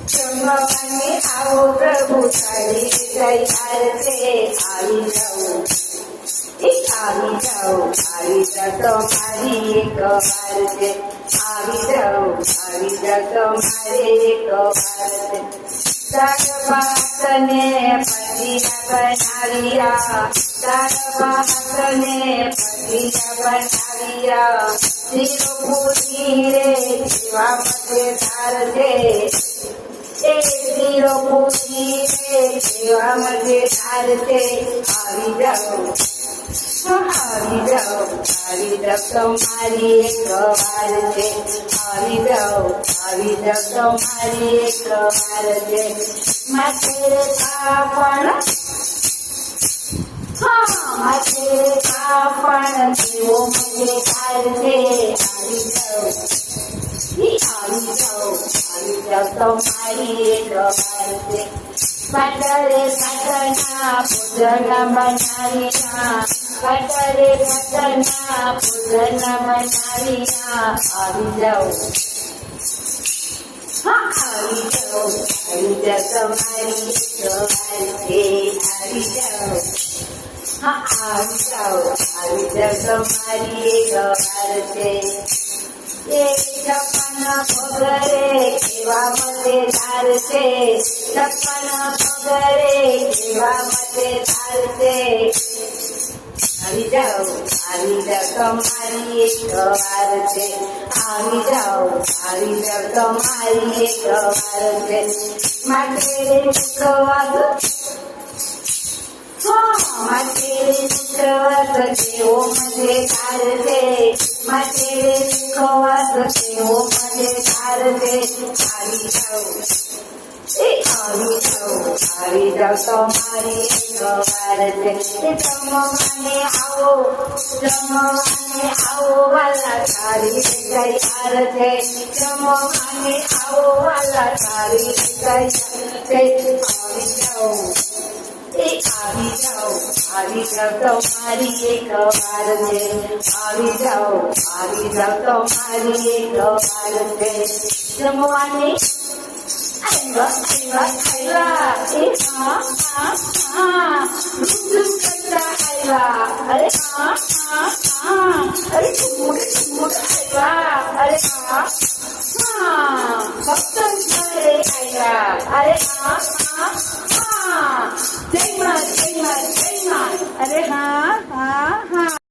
જમવાને આવો પ્રભુ તારી તૈયાર છે આવી જાઓ આવી જાઓ તો મારી એક વાર છે આવી જાઓ તો મારે એક વાર છે દાળ ભાતને પતિયા બનાવ્યા દાળ ભાતને પતિયા બનાવ્યા શીરો પૂરી રે જીવા મજેદાર છે એ શીરો પૂરી રે જીવા મજેદાર છે આવી જાઓ તો મારી એક વાર છે આવી જાઓ તો મારી એક વાર છે માથે કાપણ માથે કાપણ જીવો મજેદાર છે આવી જાઓ તો મારી એક વાર છે પાટરે પાટના પૂજન બનાવ્યા પાટરે પાટના પૂજન બનાવ્યા આવી જાઓ તમારી એક વાર છે આવી જાઓ તમારી એક વાર છે એ છપ્પન પગરે કેવા મજેદાર છે છપ્પન પગરે કેવા મજેદાર છે આવી જાઓ તમારી એક વાર છે આવી જાઓ તમારી એક વાર છે માથે મુખવાસ માથે મુખવાસ કેવો મજેદાર છે માથે મુખવાસ કેવો મજેદાર છે આવી જાઓ તમારી એક વાર છે જમવાને આવો વાલા તારી તૈયાર છે જમવાને આવો વાલા તારી તૈયાર છે આવી જાઓ તમારી એક વાર છે આવી જાઓ તમારી એક વાર છે જમવાને અરે